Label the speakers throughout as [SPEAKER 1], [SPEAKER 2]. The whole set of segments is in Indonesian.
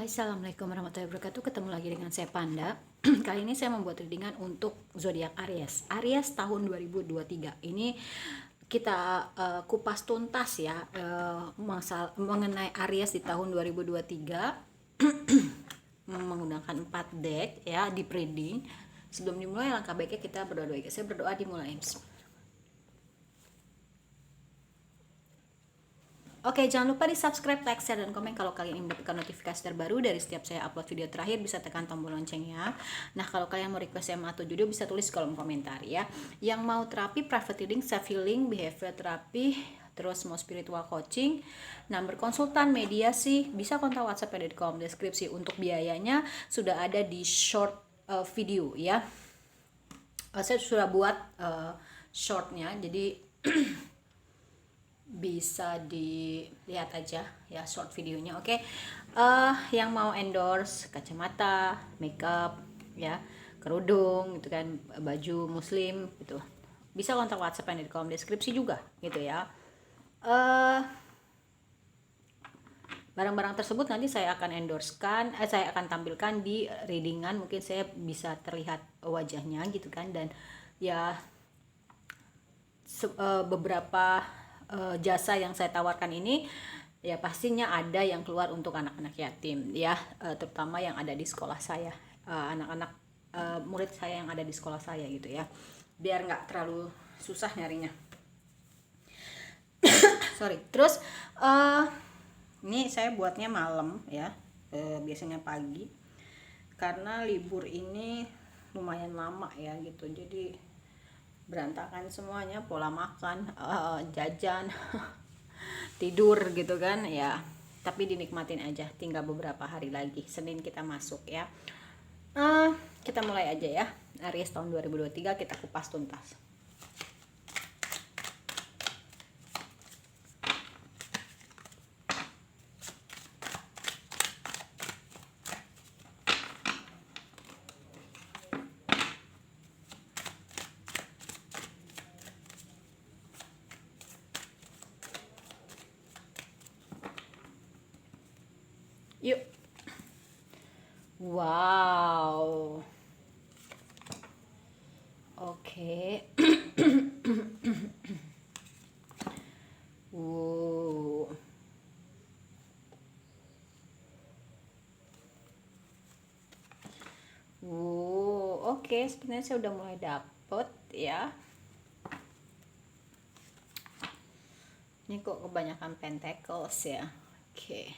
[SPEAKER 1] Hai, assalamualaikum warahmatullahi wabarakatuh. Ketemu lagi dengan saya Panda. Kali ini saya membuat readingan untuk zodiak Aries. Aries tahun 2023. Ini kita kupas tuntas ya, mengenai Aries di tahun 2023 menggunakan 4 deck ya di reading. Sebelum dimulai, langkah baiknya kita berdoa dulu. Saya berdoa dimulai. Oke, jangan lupa di subscribe, like, share, dan komen kalau kalian ingin mendapatkan notifikasi terbaru dari setiap saya upload video terakhir. Bisa tekan tombol loncengnya. Nah, kalau kalian mau request saya atau judul, bisa tulis di kolom komentar ya. Yang mau terapi, private reading, self healing, behavior terapi, terus mau spiritual coaching, nomor konsultan, mediasi, bisa kontak WhatsApp di kolom deskripsi. Untuk biayanya sudah ada di short video ya. Saya sudah buat shortnya, jadi bisa dilihat aja ya short videonya. Oke. Yang mau endorse kacamata, makeup ya, kerudung gitu kan, baju muslim gitu, bisa kontak WhatsApp yang di kolom deskripsi juga gitu ya. Barang-barang tersebut nanti saya akan endorsekan, saya akan tampilkan di readingan. Mungkin saya bisa terlihat wajahnya gitu kan, dan ya beberapa jasa yang saya tawarkan ini ya pastinya ada yang keluar untuk anak-anak yatim ya, terutama yang ada di sekolah saya, anak-anak murid saya yang ada di sekolah saya gitu ya, biar nggak terlalu susah nyarinya. Sorry. Terus ini saya buatnya malam ya, biasanya pagi karena libur ini lumayan lama ya gitu, jadi berantakan semuanya, pola makan, jajan, tidur gitu kan ya. Tapi dinikmatin aja, tinggal beberapa hari lagi, Senin kita masuk ya. Kita mulai aja ya, Aries tahun 2023 kita kupas tuntas. Yuk. Wow. Oke. Oke, sebenarnya saya udah mulai dapet ya. Ini kok kebanyakan pentacles ya. Oke.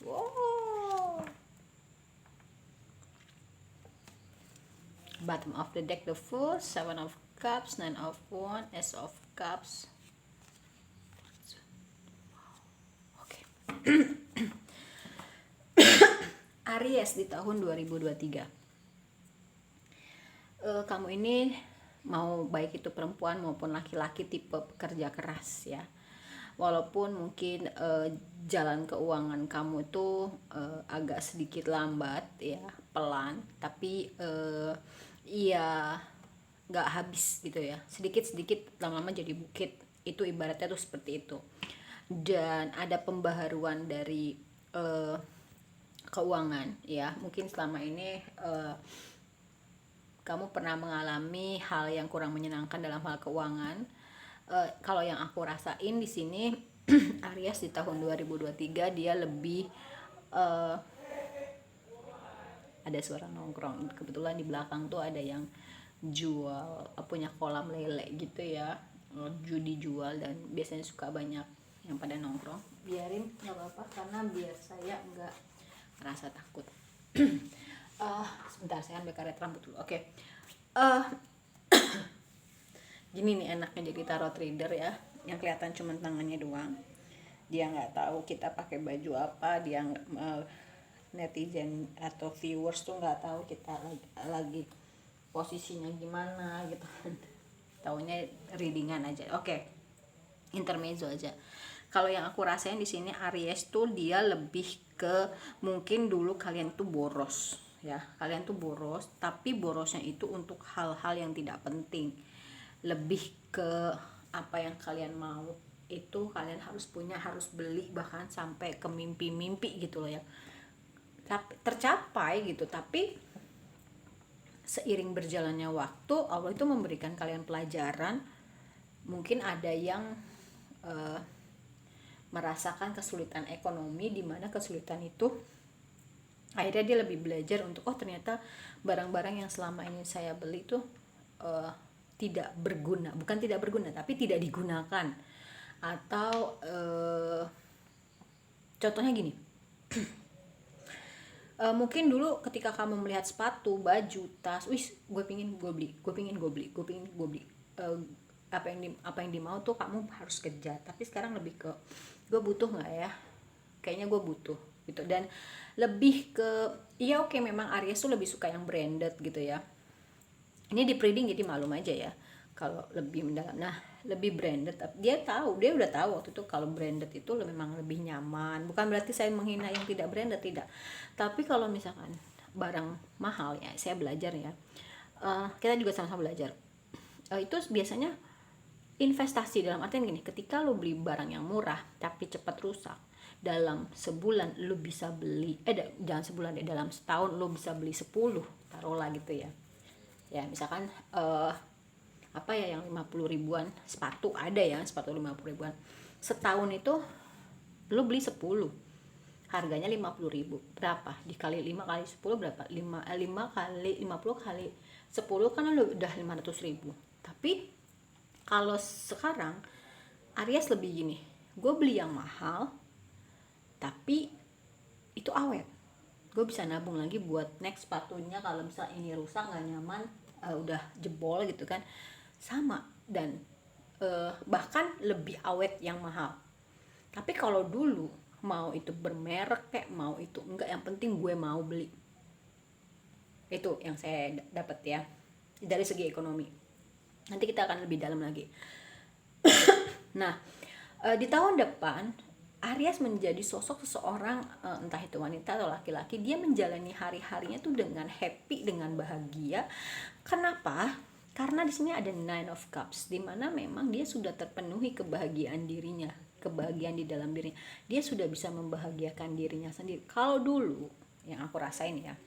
[SPEAKER 1] Wow. Bottom of the deck, the Fool, Seven of Cups, Nine of Wands, Ace of Cups. Oke. Aries di tahun 2023. Kamu ini mau baik itu perempuan maupun laki-laki tipe pekerja keras ya. Walaupun mungkin jalan keuangan kamu itu agak sedikit lambat ya, pelan, tapi iya nggak habis gitu ya, sedikit-sedikit lama-lama jadi bukit, itu ibaratnya tuh seperti itu. Dan ada pembaharuan dari keuangan ya, mungkin selama ini kamu pernah mengalami hal yang kurang menyenangkan dalam hal keuangan. Kalau yang aku rasain di sini Aries di tahun 2023 dia lebih ada suara nongkrong. Kebetulan di belakang tuh ada yang jual, punya kolam lele gitu ya, judi jual, dan biasanya suka banyak yang pada nongkrong. Biarin, nggak apa-apa, karena biar saya nggak merasa takut. Sebentar, saya ambil karet rambut dulu. Oke. Gini nih enaknya jadi tarot reader ya, yang kelihatan cuma tangannya doang. Dia nggak tahu kita pakai baju apa, dia netizen atau viewers tuh nggak tahu kita lagi posisinya gimana gitu. Taunya readingan aja. Oke. Intermezzo aja. Kalau yang aku rasain di sini Aries tuh dia lebih ke mungkin dulu kalian tuh boros ya. Kalian tuh boros, tapi borosnya itu untuk hal-hal yang tidak penting. Lebih ke apa yang kalian mau itu kalian harus punya, harus beli, bahkan sampai ke mimpi-mimpi gitu loh ya. tercapai gitu. Tapi seiring berjalannya waktu, Allah itu memberikan kalian pelajaran. Mungkin ada yang merasakan kesulitan ekonomi, di mana kesulitan itu akhirnya dia lebih belajar untuk ternyata barang-barang yang selama ini saya beli tuh tidak berguna, bukan tidak berguna tapi tidak digunakan. Atau contohnya gini, mungkin dulu ketika kamu melihat sepatu, baju, tas, gue pingin gue beli, apa yang dimau tuh kamu harus kejar. Tapi sekarang lebih ke gue butuh nggak ya, kayaknya gue butuh gitu. Dan lebih ke oke, memang Aries tuh lebih suka yang branded gitu ya. Ini di reading jadi malum aja ya kalau lebih mendalam. Nah, lebih branded, dia udah tahu waktu itu kalau branded itu memang lebih nyaman. Bukan berarti saya menghina yang tidak branded, tidak. Tapi kalau misalkan barang mahal ya, saya belajar ya, kita juga sama-sama belajar, itu biasanya investasi. Dalam artian gini, ketika lo beli barang yang murah tapi cepat rusak, dalam sebulan lo bisa beli jangan sebulan deh, dalam setahun lo bisa beli 10, taruhlah gitu ya. Ya misalkan apa ya, yang 50 ribuan sepatu, ada ya sepatu 50 ribuan, setahun itu lo beli 10, harganya 50 ribu, berapa dikali 5 kali 10 berapa, 5 kali 50 kali 10 kan lo udah 500 ribu. Tapi kalau sekarang Aries lebih gini, gue beli yang mahal tapi itu awet, gue bisa nabung lagi buat next sepatunya kalau misalnya ini rusak, nggak nyaman, udah jebol gitu kan, sama. Dan bahkan lebih awet yang mahal. Tapi kalau dulu mau itu bermerek kayak mau itu enggak, yang penting gue mau beli. Itu yang saya dapat ya dari segi ekonomi. Nanti kita akan lebih dalam lagi. Nah, di tahun depan Aries menjadi sosok seseorang, entah itu wanita atau laki-laki, dia menjalani hari-harinya tuh dengan happy, dengan bahagia. Kenapa? Karena di sini ada Nine of Cups, di mana memang dia sudah terpenuhi kebahagiaan dirinya, kebahagiaan di dalam dirinya. Dia sudah bisa membahagiakan dirinya sendiri. Kalau dulu yang aku rasain ya,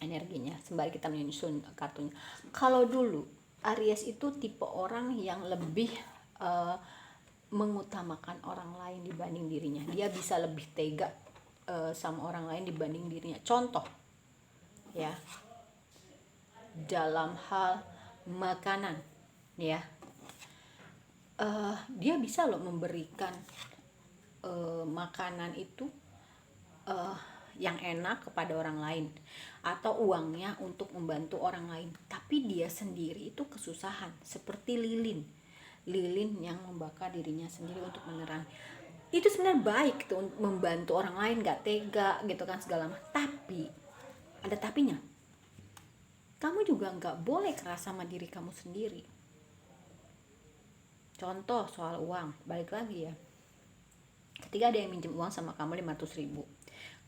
[SPEAKER 1] energinya sembari kita menyusun kartunya. Kalau dulu Aries itu tipe orang yang lebih mengutamakan orang lain dibanding dirinya. Dia bisa lebih tega sama orang lain dibanding dirinya. Contoh ya, dalam hal makanan ya, dia bisa loh memberikan makanan itu yang enak kepada orang lain, atau uangnya untuk membantu orang lain, tapi dia sendiri itu kesusahan. Seperti lilin yang membakar dirinya sendiri untuk menerangi. Itu sebenarnya baik tuh, membantu orang lain, gak tega gitu kan segala macam. Tapi ada tapinya, kamu juga gak boleh keras sama diri kamu sendiri. Contoh soal uang, balik lagi ya, ketika ada yang minjem uang sama kamu 500 ribu,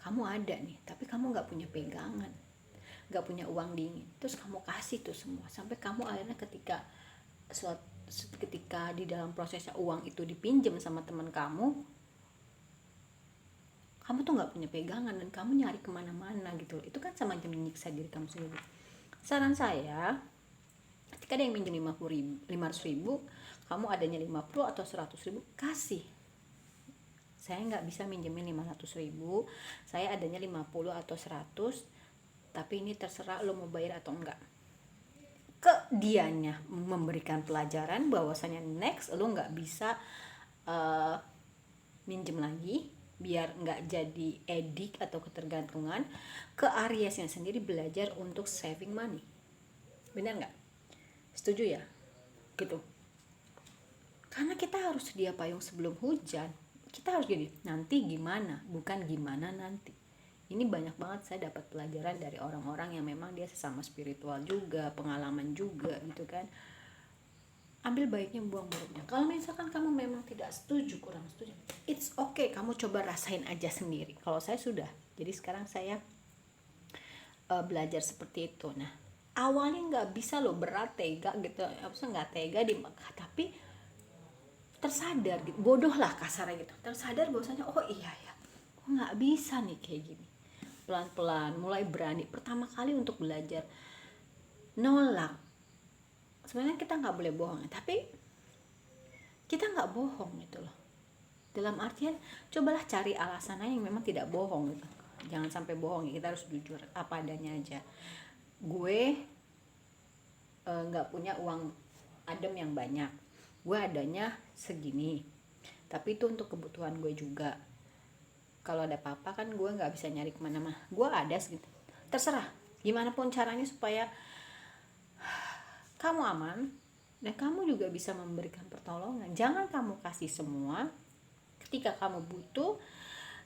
[SPEAKER 1] kamu ada nih, tapi kamu gak punya pegangan, gak punya uang dingin, terus kamu kasih tuh semua, sampai kamu akhirnya ketika di dalam prosesnya uang itu dipinjam sama teman kamu tuh nggak punya pegangan dan kamu nyari kemana-mana gitu. Itu kan sama aja menyiksa diri kamu sendiri. Saran saya, ketika ada yang minjem 500 ribu, kamu adanya 50 atau 100 ribu, kasih. Saya nggak bisa minjemin 500 ribu, saya adanya 50 atau 100, tapi ini terserah lo mau bayar atau enggak. Ke dianya memberikan pelajaran bahwasanya next lo nggak bisa minjem lagi, biar nggak jadi edik atau ketergantungan. Ke Ariesnya sendiri belajar untuk saving money. Benar nggak? Setuju ya? Gitu. Karena kita harus sedia payung sebelum hujan. Kita harus gini, nanti gimana, bukan gimana nanti. Ini banyak banget saya dapat pelajaran dari orang-orang yang memang dia sesama spiritual juga, pengalaman juga gitu kan. Ambil baiknya, buang buruknya. Kalau misalkan kamu memang tidak setuju, kurang setuju, it's okay, kamu coba rasain aja sendiri. Kalau saya sudah, jadi sekarang saya belajar seperti itu. Nah, awalnya nggak bisa loh, berat, tega gitu, nggak tega tapi tersadar gitu, bodoh lah kasarnya gitu, tersadar bahwasanya oh iya ya, kok nggak bisa nih kayak gini. pelan-pelan, mulai berani pertama kali untuk belajar, nolak. Sebenarnya kita nggak boleh bohong, tapi kita nggak bohong gitu loh. Dalam artian cobalah cari alasannya yang memang tidak bohong gitu. Jangan sampai bohong, kita harus jujur apa adanya aja. Gue nggak punya uang adem yang banyak, gue adanya segini, tapi itu untuk kebutuhan gue juga. Kalau ada apa-apa kan gue nggak bisa nyari kemana-mana, gue ada segitu. Terserah gimana pun caranya supaya kamu aman dan kamu juga bisa memberikan pertolongan. Jangan kamu kasih semua, ketika kamu butuh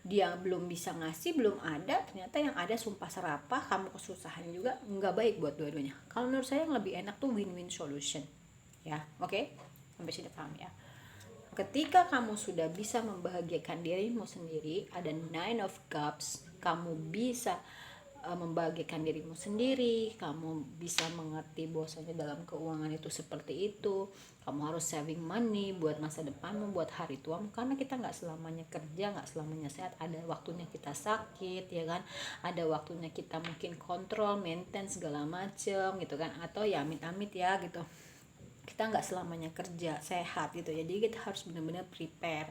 [SPEAKER 1] dia belum bisa ngasih, belum ada, ternyata yang ada sumpah serapah, kamu kesusahan juga, nggak baik buat dua-duanya. Kalau menurut saya yang lebih enak tuh win-win solution ya. Oke? Sampai sini paham ya. Ketika kamu sudah bisa membahagiakan dirimu sendiri, ada Nine of Cups, kamu bisa membahagiakan dirimu sendiri, kamu bisa mengerti bahwasanya dalam keuangan itu seperti itu, kamu harus saving money buat masa depanmu, buat hari tuamu, karena kita nggak selamanya kerja, nggak selamanya sehat, ada waktunya kita sakit ya kan, ada waktunya kita mungkin kontrol, maintain segala macem gitu kan, atau ya amit-amit ya gitu, kita nggak selamanya kerja sehat gitu ya, jadi kita harus benar-benar prepare.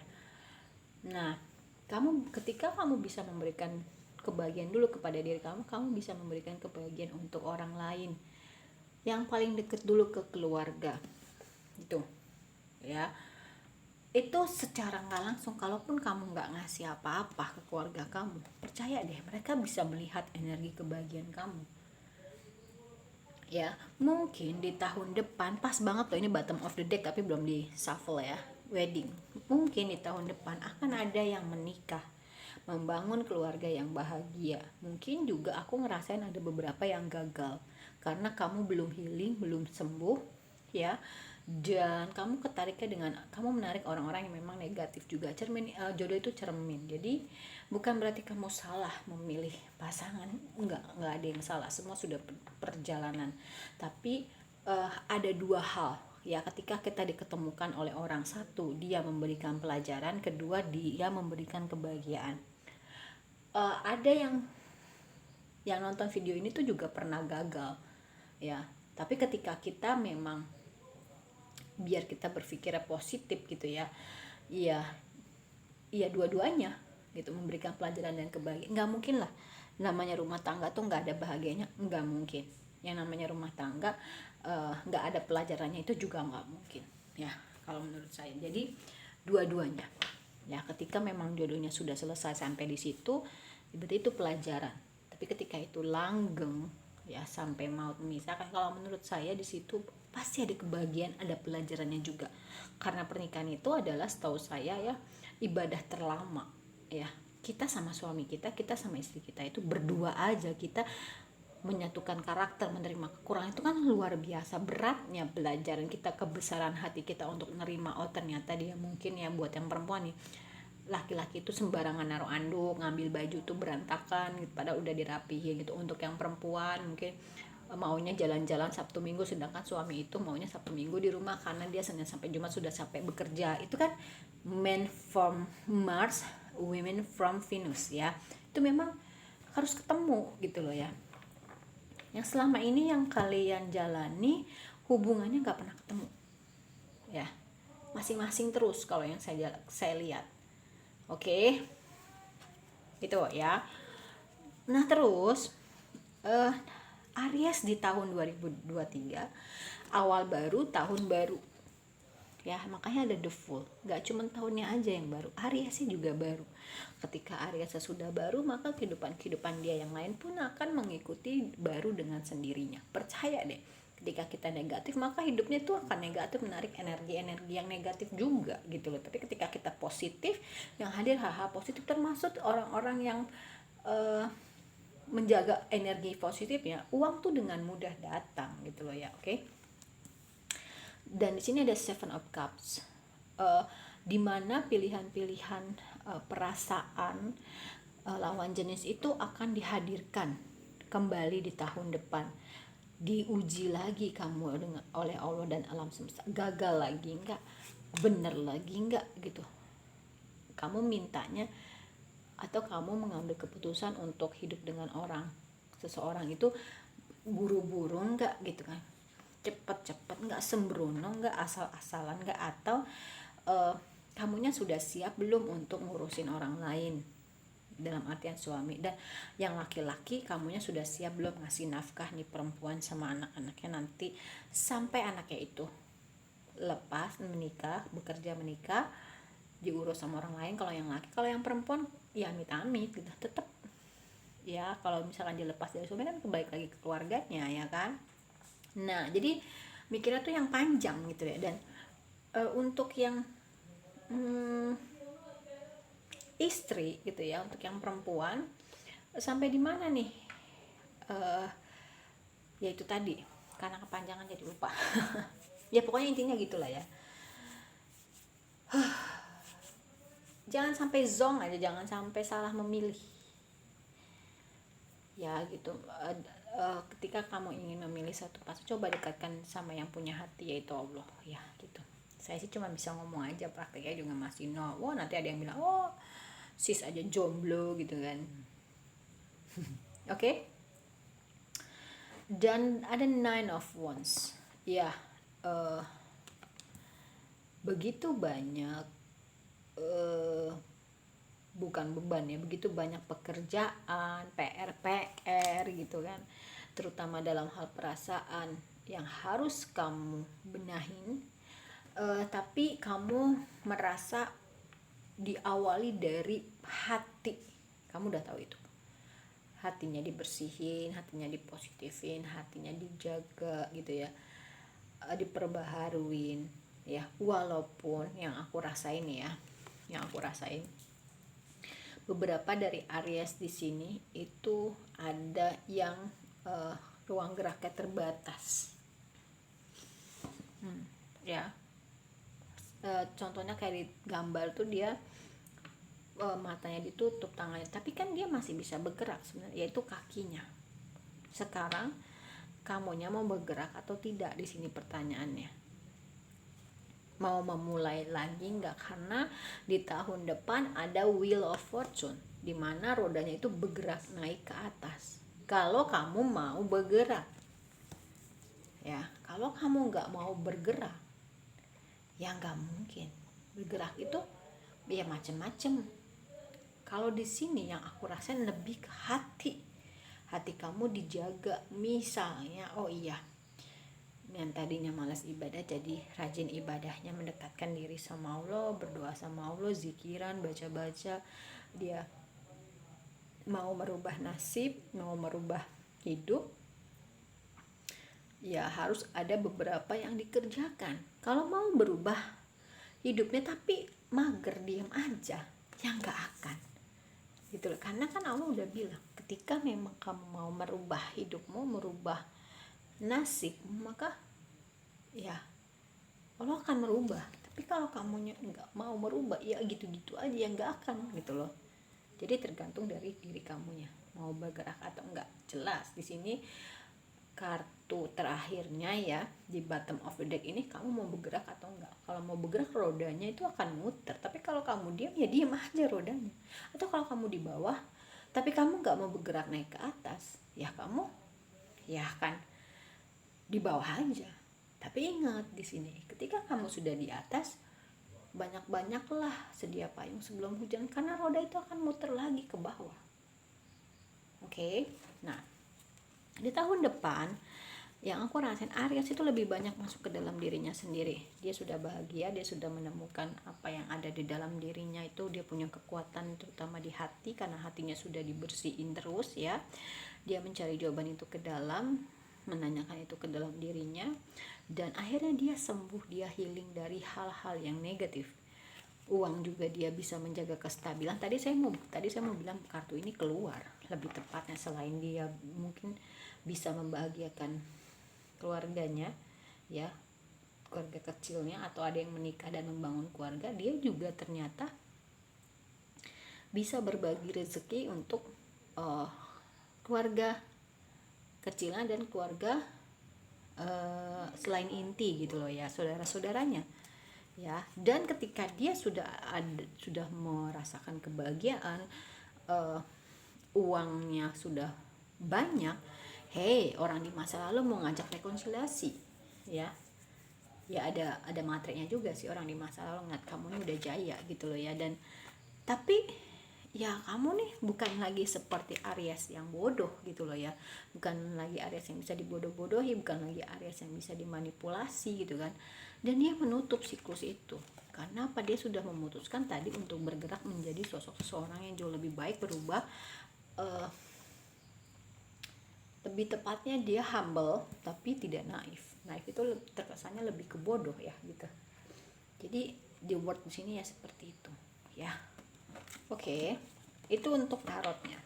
[SPEAKER 1] Nah, ketika kamu bisa memberikan kebahagiaan dulu kepada diri kamu, kamu bisa memberikan kebahagiaan untuk orang lain. Yang paling deket dulu ke keluarga, gitu ya. Itu secara nggak langsung, kalaupun kamu nggak ngasih apa-apa ke keluarga kamu, percaya deh mereka bisa melihat energi kebahagiaan kamu. Ya, mungkin di tahun depan, pas banget loh ini bottom of the deck tapi belum di shuffle ya, wedding. Mungkin di tahun depan akan ada yang menikah, membangun keluarga yang bahagia. Mungkin juga aku ngerasain ada beberapa yang gagal karena kamu belum healing, belum sembuh ya. Dan kamu ketariknya dengan, kamu menarik orang-orang yang memang negatif juga. Jodoh itu cermin. Jadi bukan berarti kamu salah memilih pasangan, enggak ada yang salah, semua sudah perjalanan. Tapi ada dua hal ya, ketika kita diketemukan oleh orang, satu dia memberikan pelajaran, kedua dia memberikan kebahagiaan. Ada yang nonton video ini tuh juga pernah gagal ya, tapi ketika kita memang, biar kita berpikirnya positif gitu ya, iya dua-duanya gitu, memberikan pelajaran dan kebahagiaan. Nggak mungkin lah namanya rumah tangga tuh nggak ada bahagianya, nggak mungkin. Yang namanya rumah tangga nggak ada pelajarannya itu juga nggak mungkin ya, kalau menurut saya. Jadi dua-duanya ya, ketika memang jodohnya sudah selesai sampai di situ, berarti itu pelajaran. Tapi ketika itu langgeng ya sampai maut memisahkan, kalau menurut saya di situ pasti ada kebahagiaan, ada pelajarannya juga. Karena pernikahan itu adalah, setahu saya ya, ibadah terlama ya. Kita sama suami kita sama istri kita itu berdua aja, kita menyatukan karakter, menerima kekurangan, itu kan luar biasa beratnya pelajaran kita, kebesaran hati kita untuk menerima, oh ternyata dia mungkin ya, buat yang perempuan nih, laki-laki itu sembarangan naruh anduk, ngambil baju tuh berantakan gitu, padahal udah dirapihin gitu. Untuk yang perempuan mungkin maunya jalan-jalan Sabtu Minggu, sedangkan suami itu maunya Sabtu Minggu di rumah karena dia Senin sampai Jumat sudah sampai bekerja. Itu kan men from Mars, women from Venus ya. Itu memang harus ketemu gitu loh ya. Yang selama ini yang kalian jalani hubungannya nggak pernah ketemu ya, masing-masing terus kalau yang saya lihat. Oke, itu ya. Nah terus Aries di tahun 2023, awal baru, tahun baru ya, makanya ada the full. Gak cuma tahunnya aja yang baru, Ariesnya juga baru. Ketika Ariesnya sudah baru, maka kehidupan dia yang lain pun akan mengikuti baru dengan sendirinya. Percaya deh, ketika kita negatif maka hidupnya itu akan negatif, menarik energi-energi yang negatif juga gitu loh. Tapi ketika kita positif, yang hadir hal-hal positif, termasuk orang-orang yang menjaga energi positifnya, uang tuh dengan mudah datang gitu loh ya. Oke. Dan di sini ada Seven of Cups, di mana pilihan-pilihan perasaan lawan jenis itu akan dihadirkan kembali di tahun depan. Diuji lagi kamu oleh Allah dan alam semesta. Gagal lagi enggak, bener lagi enggak gitu. Kamu mintanya atau kamu mengambil keputusan untuk hidup dengan seseorang itu buru-buru enggak gitu kan, cepet-cepet enggak, sembrono enggak, asal-asalan enggak, atau kamunya sudah siap belum untuk ngurusin orang lain dalam artian suami, dan yang laki-laki kamunya sudah siap belum ngasih nafkah nih perempuan sama anak-anaknya nanti sampai anaknya itu lepas menikah, bekerja menikah, diurus sama orang lain. Kalau yang laki, kalau yang perempuan ya amit-amit gitu, tetap ya kalau misalkan dilepas dari suami kan kembali lagi ke keluarganya ya kan. Nah jadi mikirnya tuh yang panjang gitu ya. Dan untuk yang istri gitu ya, untuk yang perempuan sampai di mana nih, ya itu tadi karena kepanjangan jadi lupa. Ya pokoknya intinya gitulah ya. Jangan sampai zong aja, jangan sampai salah memilih ya gitu. Ketika kamu ingin memilih satu pasangan, coba dekatkan sama yang punya hati, yaitu Allah ya gitu. Saya sih cuma bisa ngomong aja, prakteknya juga masih no. Wah nanti ada yang bilang sis aja jomblo gitu kan. Oke. Dan ada 9 of Wands ya, begitu banyak bukan beban ya, begitu banyak pekerjaan, PR gitu kan, terutama dalam hal perasaan yang harus kamu benahin, tapi kamu merasa diawali dari hati. Kamu udah tahu itu, hatinya dibersihin, hatinya dipositifin, hatinya dijaga gitu ya, diperbaharuin ya. Walaupun yang aku rasain beberapa dari Aries di sini itu ada yang ruang geraknya terbatas. Ya, contohnya kayak di gambar tuh dia matanya ditutup, tangannya, tapi kan dia masih bisa bergerak sebenarnya, yaitu kakinya. Sekarang kamunya mau bergerak atau tidak, di sini pertanyaannya. Mau memulai lagi nggak? Karena di tahun depan ada Wheel of Fortune, dimana rodanya itu bergerak naik ke atas. Kalau kamu mau bergerak ya, kalau kamu nggak mau bergerak ya nggak mungkin. Bergerak itu ya macem-macem. Kalau di sini yang aku rasain lebih ke hati kamu dijaga. Misalnya yang tadinya malas ibadah jadi rajin ibadahnya, mendekatkan diri sama Allah, berdoa sama Allah, zikiran, baca-baca. Dia mau merubah nasib, mau merubah hidup, ya harus ada beberapa yang dikerjakan. Kalau mau berubah hidupnya tapi mager diam aja, ya nggak akan gitu loh. Karena kan Allah udah bilang, ketika memang kamu mau merubah hidupmu, merubah nasib, maka ya Allah akan merubah. Tapi kalau kamunya nggak mau merubah, ya gitu-gitu aja, ya nggak akan gitu loh. Jadi tergantung dari diri kamunya mau bergerak atau enggak. Jelas di sini kartu terakhirnya ya, di bottom of the deck ini, kamu mau bergerak atau enggak. Kalau mau bergerak, rodanya itu akan muter, tapi kalau kamu diam, ya diam aja rodanya. Atau kalau kamu di bawah tapi kamu nggak mau bergerak naik ke atas, ya kamu ya kan di bawah aja. Tapi ingat di sini, ketika kamu sudah di atas, banyak-banyaklah sedia payung sebelum hujan, karena roda itu akan muter lagi ke bawah. Oke. Nah, di tahun depan yang aku rasain, Aries itu lebih banyak masuk ke dalam dirinya sendiri. Dia sudah bahagia, dia sudah menemukan apa yang ada di dalam dirinya itu. Dia punya kekuatan terutama di hati, karena hatinya sudah dibersihin terus ya. Dia mencari jawaban itu ke dalam, menanyakan itu ke dalam dirinya, dan akhirnya dia sembuh, dia healing dari hal-hal yang negatif. Uang juga dia bisa menjaga kestabilan. Tadi saya mau bilang kartu ini keluar lebih tepatnya, selain dia mungkin bisa membahagiakan keluarganya ya, keluarga kecilnya, atau ada yang menikah dan membangun keluarga, dia juga ternyata bisa berbagi rezeki untuk keluarga kecilnya dan keluarga selain inti gitu loh ya, saudara-saudaranya ya. Dan ketika dia sudah merasakan kebahagiaan, uh, uangnya sudah banyak, hey, orang di masa lalu mau ngajak rekonsiliasi, ya ada matrenya juga sih, orang di masa lalu ngeliat kamu ini udah jaya gitu loh ya. Dan tapi ya kamu nih bukan lagi seperti Aries yang bodoh gitu loh ya, bukan lagi Aries yang bisa dibodoh-bodohi, bukan lagi Aries yang bisa dimanipulasi gitu kan. Dan dia menutup siklus itu karena apa, dia sudah memutuskan tadi untuk bergerak menjadi sosok seseorang yang jauh lebih baik, berubah, lebih tepatnya dia humble tapi tidak naif. Naif itu terkesannya lebih ke bodoh ya gitu. Jadi di word di sini ya seperti itu ya. Oke, itu untuk tarotnya.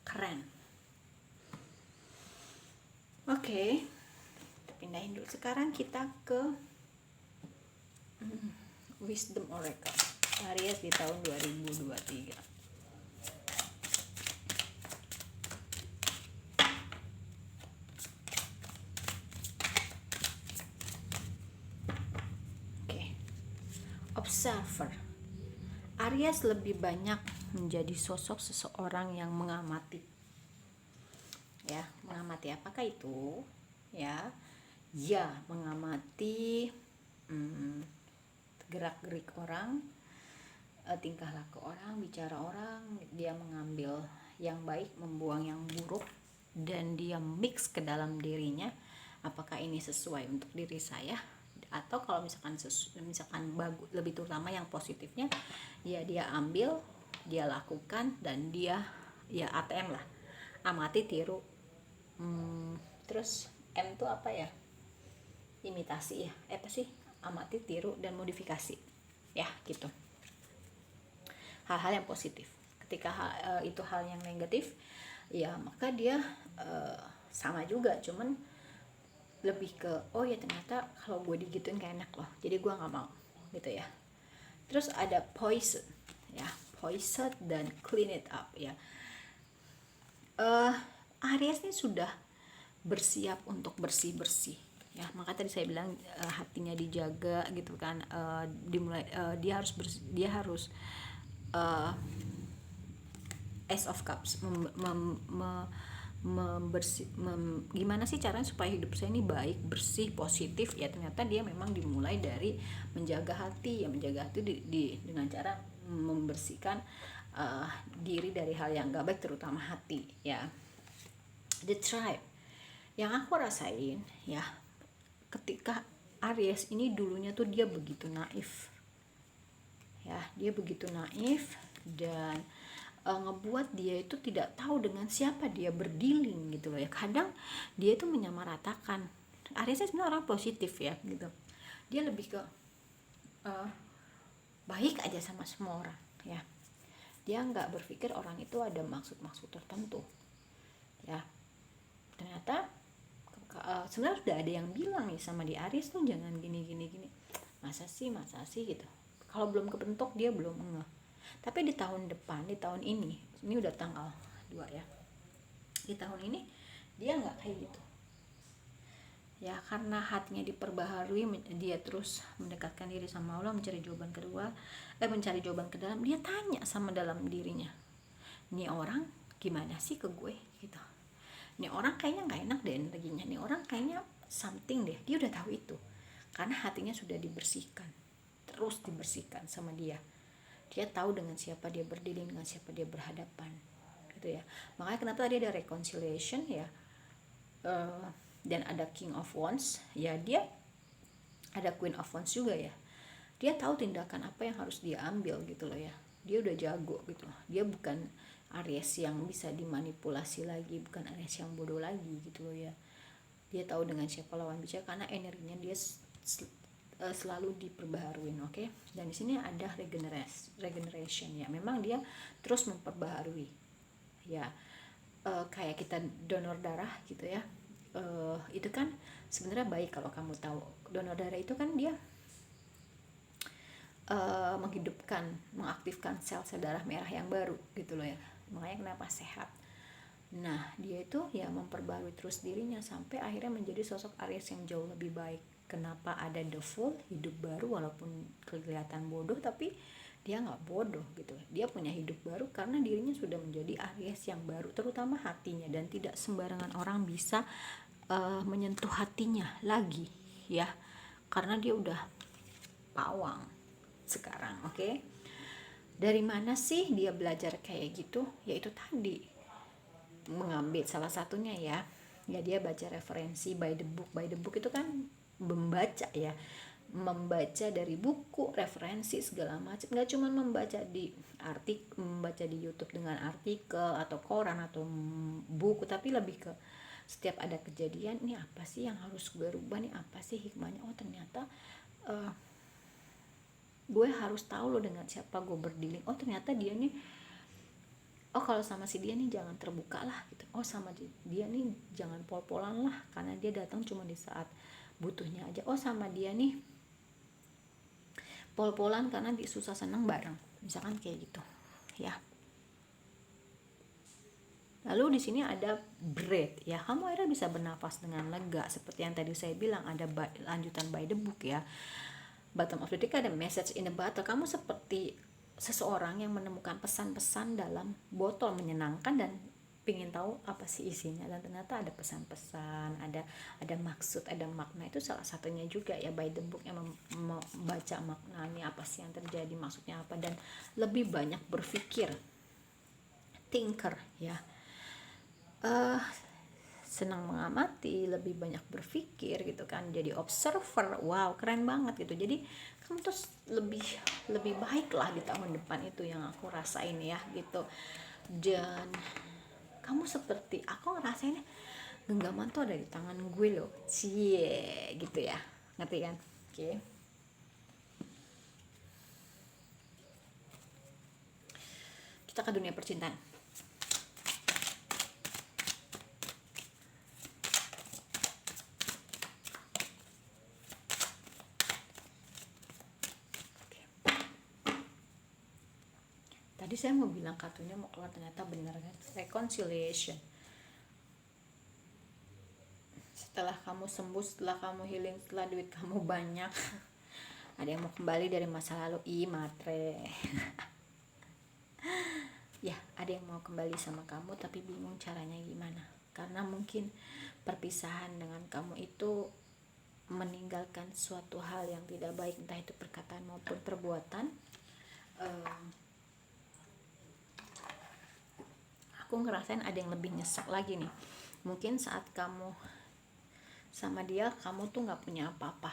[SPEAKER 1] Keren. Oke, kita pindahin dulu. Sekarang kita ke Wisdom Oracle Aries di tahun 2023. Observer. Aries lebih banyak menjadi sosok seseorang yang mengamati. Ya, mengamati apakah itu? Ya, mengamati gerak-gerik orang, tingkah laku orang, bicara orang. Dia mengambil yang baik, membuang yang buruk, dan dia mix ke dalam dirinya. Apakah ini sesuai untuk diri saya? Atau kalau misalkan bagus, lebih terutama yang positifnya ya dia ambil, dia lakukan, dan dia ya ATM lah, amati, tiru, terus M itu apa ya, imitasi ya, apa sih, amati, tiru, dan modifikasi ya gitu, hal-hal yang positif. Ketika itu hal yang negatif ya maka dia sama juga, cuman lebih ke oh ya ternyata kalau gue digituin kayak enak loh, jadi gue nggak mau gitu ya. Terus ada poison ya, poison dan clean it up ya. Aries ini sudah bersiap untuk bersih ya, maka tadi saya bilang hatinya dijaga gitu kan, dimulai dia harus Ace of Cups, gimana sih caranya supaya hidup saya ini baik, bersih, positif ya. Ternyata dia memang dimulai dari menjaga hati ya, menjaga hati dengan cara membersihkan diri dari hal yang gak baik, terutama hati ya. The Tribe yang aku rasain ya, ketika Aries ini dulunya tuh dia begitu naif ya, dia begitu naif dan ngebuat dia itu tidak tahu dengan siapa dia berdealing gitu loh ya. Kadang dia itu menyamaratakan. Aries sebenarnya orang positif ya gitu, dia lebih ke baik aja sama semua orang ya, dia nggak berpikir orang itu ada maksud-maksud tertentu ya. Ternyata sebenarnya sudah ada yang bilang nih sama di Aries tuh jangan gini, masa sih gitu. Kalau belum kebentuk dia belum ngeh. Tapi di tahun depan, di tahun ini udah tanggal 2 ya, di tahun ini dia nggak kayak gitu ya, karena hatinya diperbaharui, dia terus mendekatkan diri sama Allah, mencari jawaban ke dalam. Dia tanya sama dalam dirinya, nih orang gimana sih ke gue gitu, nih orang kayaknya nggak enak deh energinya, nih orang kayaknya something deh. Dia udah tahu itu karena hatinya sudah dibersihkan, terus dibersihkan sama dia. Dia tahu dengan siapa dia berdiri, dengan siapa dia berhadapan gitu ya. Makanya kenapa tadi ada reconciliation ya, dan ada King of Wands ya, dia ada Queen of Wands juga ya. Dia tahu tindakan apa yang harus dia ambil gitu loh ya. Dia udah jago gitu loh. Dia bukan Aries yang bisa dimanipulasi lagi, bukan Aries yang bodoh lagi gitu loh ya. Dia tahu dengan siapa lawan bicara karena energinya dia selalu diperbaharuin, oke? Dan di sini ada regeneration ya. Memang dia terus memperbaharui ya, kayak kita donor darah gitu ya. Itu kan sebenarnya baik. Kalau kamu tahu donor darah itu kan dia mengaktifkan sel-sel darah merah yang baru gitu loh ya. Makanya kenapa sehat. Nah dia itu ya memperbarui terus dirinya sampai akhirnya menjadi sosok Aries yang jauh lebih baik. Kenapa ada The Fool, hidup baru, walaupun kelihatan bodoh tapi dia nggak bodoh gitu, dia punya hidup baru karena dirinya sudah menjadi Aries yang baru, terutama hatinya, dan tidak sembarangan orang bisa menyentuh hatinya lagi ya, karena dia udah pawang sekarang. Oke. Dari mana sih dia belajar kayak gitu? Yaitu tadi, mengambil salah satunya ya dia baca referensi by the book. By the book itu kan membaca ya, membaca dari buku, referensi segala macam. Nggak cuma membaca di membaca di YouTube dengan artikel atau koran atau buku, tapi lebih ke setiap ada kejadian, ini apa sih yang harus gue rubah, nih apa sih hikmahnya, oh ternyata gue harus tahu loh dengan siapa gue berdealing, oh ternyata dia nih, oh kalau sama si dia nih jangan terbuka lah gitu, oh sama dia nih jangan pol-polan lah karena dia datang cuma di saat butuhnya aja, oh sama dia nih pol-polan karena dia susah senang bareng, misalkan kayak gitu ya. Lalu di sini ada breath ya, kamu akhirnya bisa bernafas dengan lega seperti yang tadi saya bilang, ada lanjutan by the book ya. Bottom of the deck ada message in the bottle, kamu seperti seseorang yang menemukan pesan-pesan dalam botol menyenangkan dan pingin tahu apa sih isinya, dan ternyata ada pesan-pesan, ada maksud, ada makna. Itu salah satunya juga ya by the book, yang membaca maknanya apa sih yang terjadi, maksudnya apa, dan lebih banyak berpikir, thinker ya. Senang mengamati, lebih banyak berpikir gitu kan, jadi observer. Wow, keren banget gitu. Jadi kamu tuh lebih baik lah di tahun depan, itu yang aku rasain ya gitu. Dan kamu seperti aku ngerasainnya, genggaman tuh ada di tangan gue loh, cie gitu ya, ngerti kan? Oke. Kita ke dunia percintaan. Tadi saya mau bilang kartunya mau keluar, ternyata benar kan, reconciliation. Setelah kamu sembuh, setelah kamu healing, setelah duit kamu banyak, ada yang mau kembali dari masa lalu. Matre. Ya, ada yang mau kembali sama kamu tapi bingung caranya gimana, karena mungkin perpisahan dengan kamu itu meninggalkan suatu hal yang tidak baik, entah itu perkataan maupun perbuatan. Aku ngerasain ada yang lebih nyesek lagi nih. Mungkin saat kamu sama dia, kamu tuh nggak punya apa-apa,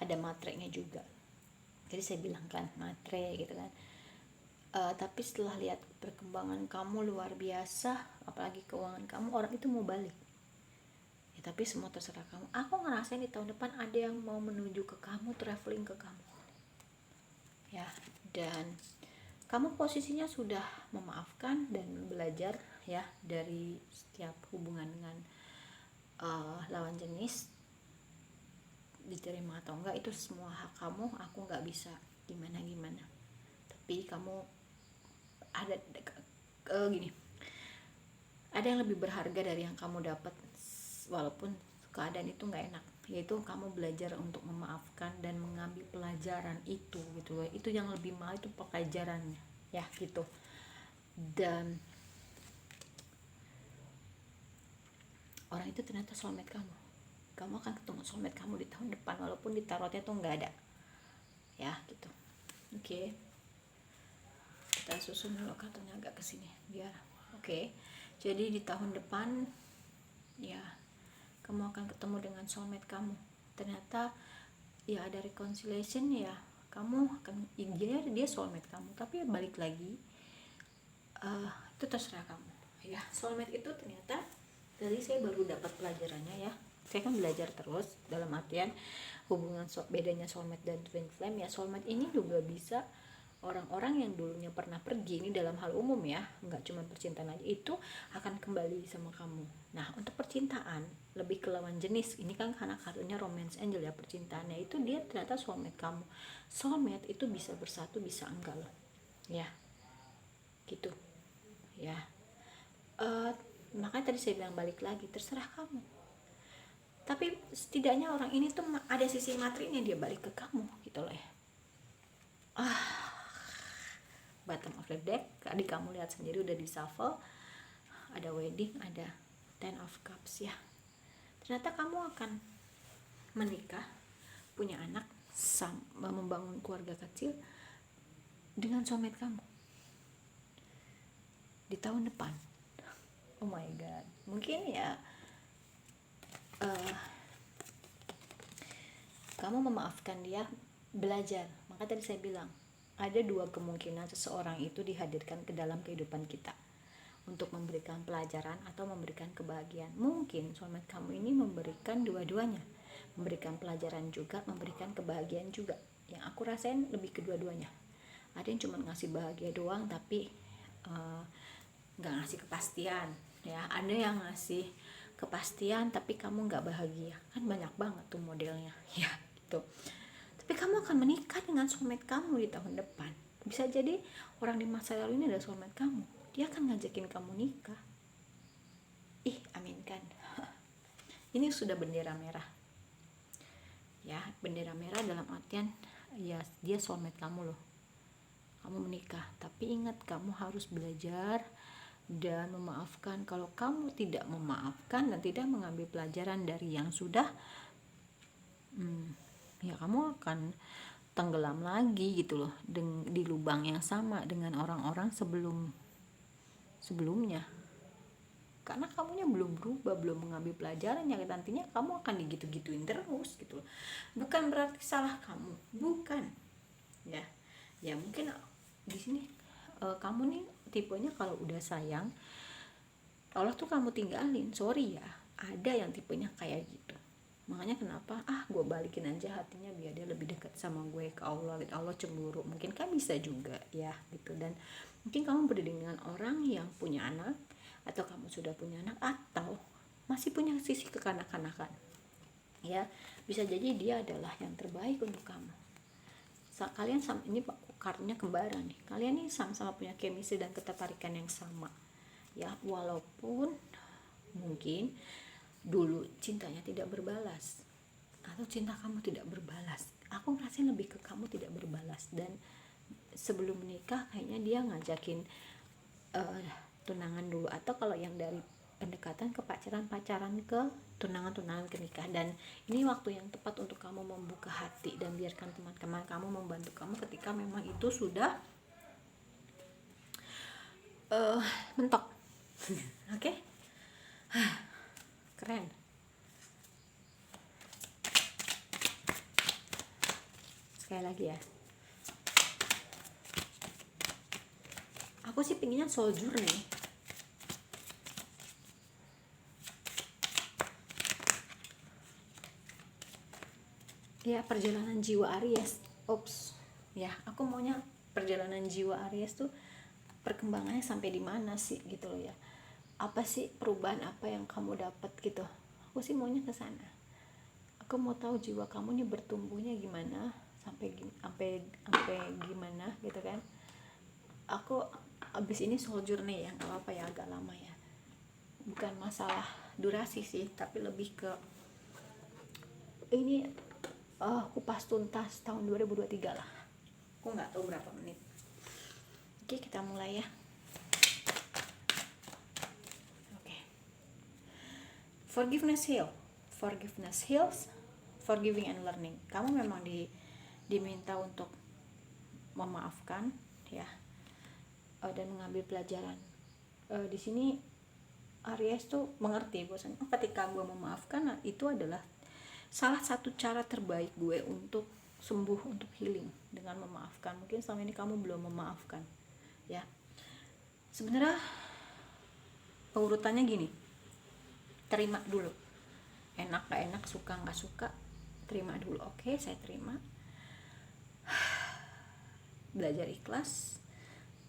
[SPEAKER 1] ada matrenya juga. Jadi saya bilang kan matre gitu kan. Tapi setelah lihat perkembangan kamu luar biasa, apalagi keuangan kamu, orang itu mau balik ya, tapi semua terserah kamu. Aku ngerasain di tahun depan ada yang mau menuju ke kamu, traveling ke kamu ya. Dan kamu posisinya sudah memaafkan dan belajar ya dari setiap hubungan dengan lawan jenis, diterima atau enggak itu semua hak kamu, aku nggak bisa gimana. Tapi kamu ada gini, ada yang lebih berharga dari yang kamu dapat, walaupun keadaan itu nggak enak, yaitu kamu belajar untuk memaafkan dan mengambil pelajaran itu gitu loh. Itu yang lebih mahal, itu pelajarannya ya gitu. Dan orang itu ternyata soulmate kamu akan ketemu soulmate kamu di tahun depan, walaupun di tarotnya tuh nggak ada ya gitu. Oke. Kita susun dulu kartunya agak kesini biar oke. Jadi di tahun depan ya kamu akan ketemu dengan soulmate kamu. Ternyata ya ada reconciliation ya, kamu akan dia soulmate kamu, tapi balik lagi itu terserah kamu ya. Soulmate itu ternyata tadi saya baru dapat pelajarannya ya, saya kan belajar terus dalam artian hubungan bedanya soulmate dan twin flame ya. Soulmate ini juga bisa orang-orang yang dulunya pernah pergi, ini dalam hal umum ya, nggak cuma percintaan aja, itu akan kembali sama kamu. Nah untuk percintaan lebih ke lawan jenis, ini kan karena kartunya romance angel ya, percintaannya itu dia ternyata soulmate kamu. Soulmate itu bisa bersatu bisa enggak loh ya gitu ya. Makanya tadi saya bilang balik lagi terserah kamu, tapi setidaknya orang ini tuh ada sisi materinya, dia balik ke kamu gitu loh ya. bottom of the deck. Tadi kamu lihat sendiri udah di shuffle, ada wedding, ada ten of cups ya. Ternyata kamu akan menikah, punya anak, membangun keluarga kecil dengan soulmate kamu di tahun depan. Oh my god, mungkin ya kamu memaafkan dia, belajar. Maka tadi saya bilang ada dua kemungkinan seseorang itu dihadirkan ke dalam kehidupan kita untuk memberikan pelajaran atau memberikan kebahagiaan. Mungkin soulmate kamu ini memberikan dua-duanya, memberikan pelajaran juga, memberikan kebahagiaan juga. Yang aku rasain lebih kedua-duanya. Ada yang cuma ngasih bahagia doang tapi nggak ngasih kepastian ya. Ada yang ngasih kepastian tapi kamu nggak bahagia, kan banyak banget tuh modelnya ya gitu. Tapi kamu akan menikah dengan soulmate kamu di tahun depan. Bisa jadi orang di masa lalu ini adalah soulmate kamu, dia akan ngajakin kamu nikah. Aminkan. Ini sudah bendera merah ya, bendera merah dalam artian ya dia soulmate kamu loh. Kamu menikah, tapi ingat kamu harus belajar dan memaafkan. Kalau kamu tidak memaafkan dan tidak mengambil pelajaran dari yang sudah, ya kamu akan tenggelam lagi gitu loh di lubang yang sama dengan orang-orang sebelumnya. Karena kamunya belum berubah, belum mengambil pelajaran, yang nantinya kamu akan digitu-gituin terus gitu loh. Bukan berarti salah kamu, bukan ya mungkin di sini kamu nih tipenya kalau udah sayang Allah tuh kamu tinggalin, sorry ya, ada yang tipenya kayak gitu. Makanya kenapa gue balikin aja hatinya biar dia lebih dekat sama gue, ke Allah gitu. Allah cemburu, mungkin kan bisa juga ya gitu. Dan mungkin kamu berdiri dengan orang yang punya anak, atau kamu sudah punya anak, atau masih punya sisi kekanak-kanakan ya, bisa jadi dia adalah yang terbaik untuk kamu. Kalian ini kartunya kembaran nih, kalian nih sama-sama punya chemistry dan ketertarikan yang sama ya, walaupun mungkin dulu cintanya tidak berbalas atau cinta kamu tidak berbalas. Aku ngerasain lebih ke kamu tidak berbalas, dan sebelum menikah kayaknya dia ngajakin tunangan dulu, atau kalau yang dari pendekatan ke pacaran ke tunangan ke nikah. Dan ini waktu yang tepat untuk kamu membuka hati dan biarkan teman-teman kamu membantu kamu ketika memang itu sudah mentok. Oke? Keren. Sekali lagi ya, aku sih pinginnya soldier nih. Ya, perjalanan jiwa Aries. Ya, aku maunya perjalanan jiwa Aries tuh perkembangannya sampai di mana sih gitu loh ya. Apa sih perubahan apa yang kamu dapat gitu. Aku sih maunya ke sana. Aku mau tahu jiwa kamu nih bertumbuhnya gimana, sampai gimana gitu kan. Aku abis ini soldier nih ya, nggak apa-apa ya, agak lama ya. Bukan masalah durasi sih, tapi lebih ke ini kupas tuntas tahun 2023 lah. Aku nggak tahu berapa menit. Oke, kita mulai ya. Oke. Forgiveness heals, forgiving and learning. Kamu memang diminta untuk memaafkan ya, dan mengambil pelajaran. Di sini Aries tuh mengerti bahwasanya ketika gue memaafkan, itu adalah salah satu cara terbaik gue untuk sembuh, untuk healing, dengan memaafkan. Mungkin selama ini kamu belum memaafkan ya. Sebenarnya urutannya gini, terima dulu, enak gak enak, suka gak suka, terima dulu. Oke, saya terima. Belajar ikhlas,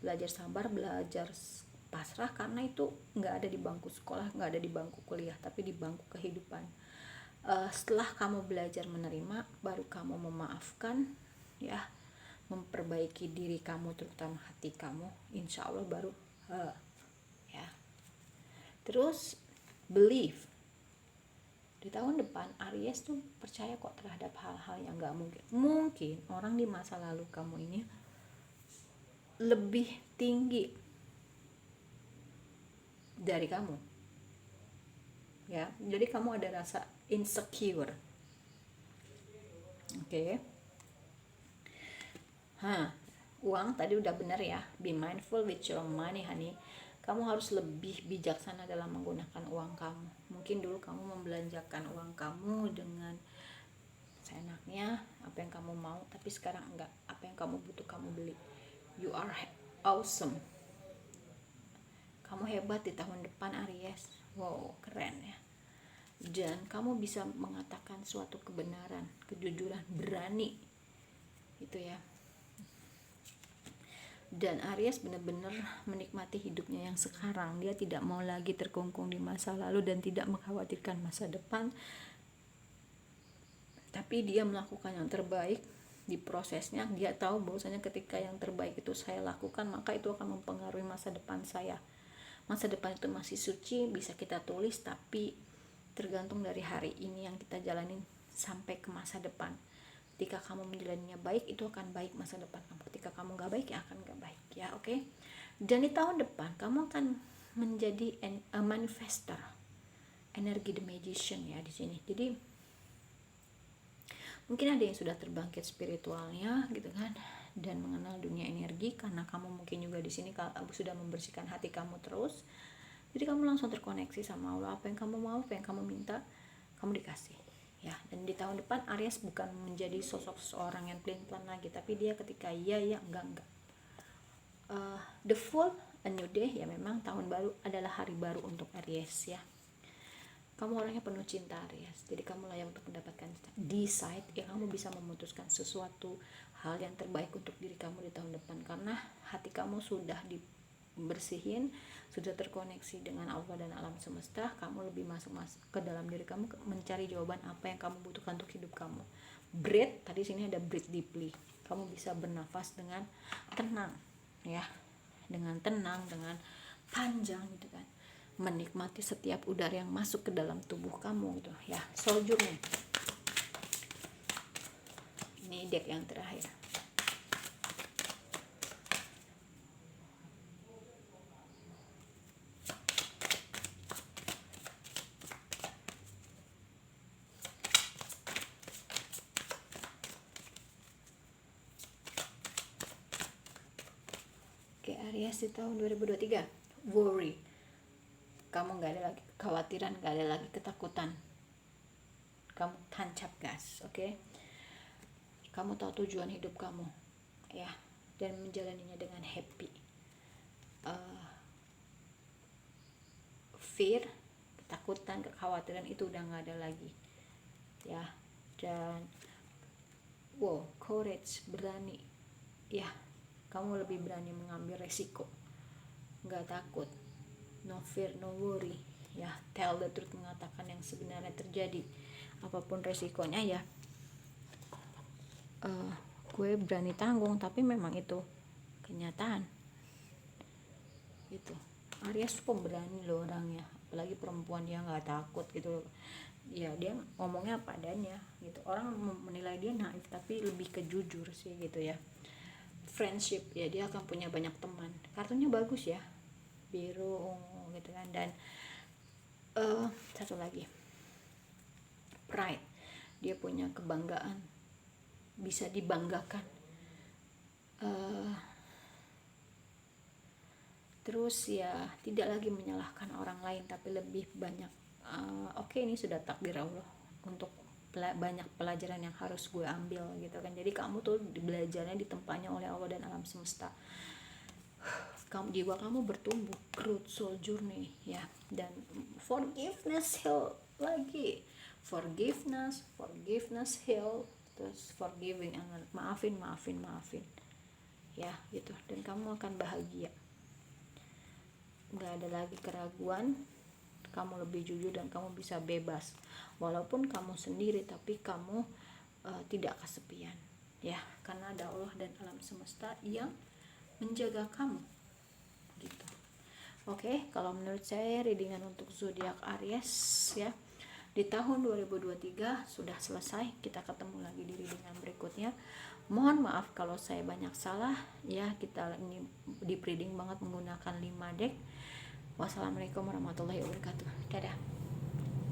[SPEAKER 1] belajar sabar, belajar pasrah, karena itu gak ada di bangku sekolah, gak ada di bangku kuliah, tapi di bangku kehidupan. Setelah kamu belajar menerima, baru kamu memaafkan ya, memperbaiki diri kamu, terutama hati kamu, insya Allah baru ya. Terus believe, di tahun depan Aries tuh percaya kok terhadap hal-hal yang gak mungkin. Mungkin orang di masa lalu kamu ini lebih tinggi dari kamu, ya. Jadi kamu ada rasa insecure. Oke. Uang tadi udah bener ya. Be mindful with your money, honey. Kamu harus lebih bijaksana dalam menggunakan uang kamu. Mungkin dulu kamu membelanjakan uang kamu dengan seenaknya, apa yang kamu mau, tapi sekarang enggak. Apa yang kamu butuh kamu beli. You are awesome. Kamu hebat di tahun depan, Aries. Wow, keren ya. Dan kamu bisa mengatakan suatu kebenaran, kejujuran, berani. Itu ya. Dan Aries benar-benar menikmati hidupnya yang sekarang. Dia tidak mau lagi terkungkung di masa lalu dan tidak mengkhawatirkan masa depan, tapi dia melakukan yang terbaik di prosesnya. Dia tahu bahwasanya ketika yang terbaik itu saya lakukan, maka itu akan mempengaruhi masa depan saya. Masa depan itu masih suci, bisa kita tulis, tapi tergantung dari hari ini yang kita jalanin sampai ke masa depan. Ketika kamu menjalaninya baik, itu akan baik masa depan kamu. Ketika kamu gak baik, ya akan gak baik, ya. Oke. Dan di tahun depan kamu akan menjadi a manifester, energi the magician ya di sini. Jadi mungkin ada yang sudah terbangkit spiritualnya gitu kan, dan mengenal dunia energi, karena kamu mungkin juga di sini sudah membersihkan hati kamu terus. Jadi kamu langsung terkoneksi sama Allah. Apa yang kamu mau, apa yang kamu minta, kamu dikasih. Ya, dan di tahun depan Aries bukan menjadi sosok seorang yang pelin-pelan lagi, tapi dia ketika iya enggak. The full a new day, ya memang tahun baru adalah hari baru untuk Aries ya. Kamu orangnya penuh cinta, Aries. Jadi kamu layak untuk mendapatkan decide, ya kamu bisa memutuskan sesuatu hal yang terbaik untuk diri kamu di tahun depan, karena hati kamu sudah dibersihin, sudah terkoneksi dengan Allah dan alam semesta. Kamu lebih masuk ke dalam diri kamu, mencari jawaban apa yang kamu butuhkan untuk hidup kamu. Breathe, tadi sini ada breathe deeply. Kamu bisa bernafas dengan tenang ya, dengan tenang, dengan panjang gitu kan, menikmati setiap udara yang masuk ke dalam tubuh kamu gitu ya. Soldier nih, ini deck yang terakhir. Oke, Aries di tahun 2023, worry. Kamu gak ada lagi kekhawatiran, gak ada lagi ketakutan. Kamu tancap gas, oke? Kamu tahu tujuan hidup kamu, ya, dan menjalaninya dengan happy. Fear, ketakutan, kekhawatiran itu udah gak ada lagi, ya. Dan wow, courage, berani, ya. Kamu lebih berani mengambil resiko, gak takut. No fear, no worry, ya. Tell the truth, mengatakan yang sebenarnya terjadi, apapun resikonya ya. Gue berani tanggung, tapi memang itu kenyataan gitu. Aries pemberani loh orangnya, apalagi perempuan, dia nggak takut gitu loh. Ya dia ngomongnya apa adanya gitu. Orang menilai dia naif, tapi lebih ke jujur sih gitu ya. Friendship, ya dia akan punya banyak teman. Kartunya bagus ya, biru ungu gitu kan. Dan satu lagi, pride, dia punya kebanggaan, bisa dibanggakan. Terus ya tidak lagi menyalahkan orang lain, tapi lebih banyak oke, ini sudah takdir Allah untuk banyak pelajaran yang harus gue ambil gitu kan. Jadi kamu tuh belajarnya ditempatnya oleh Allah dan alam semesta. Jiwa kamu bertumbuh, growth, soul journey ya. Dan forgiveness, heal lagi, forgiveness, heal, terus forgiving, maafin ya gitu. Dan kamu akan bahagia, nggak ada lagi keraguan. Kamu lebih jujur dan kamu bisa bebas, walaupun kamu sendiri, tapi kamu tidak kesepian ya, karena ada Allah dan alam semesta yang menjaga kamu gitu. Oke, kalau menurut saya readingan untuk zodiak Aries ya, di tahun 2023 sudah selesai. Kita ketemu lagi di reading yang berikutnya. Mohon maaf kalau saya banyak salah ya, kita ini di reading banget menggunakan 5 deck. Wassalamualaikum warahmatullahi wabarakatuh.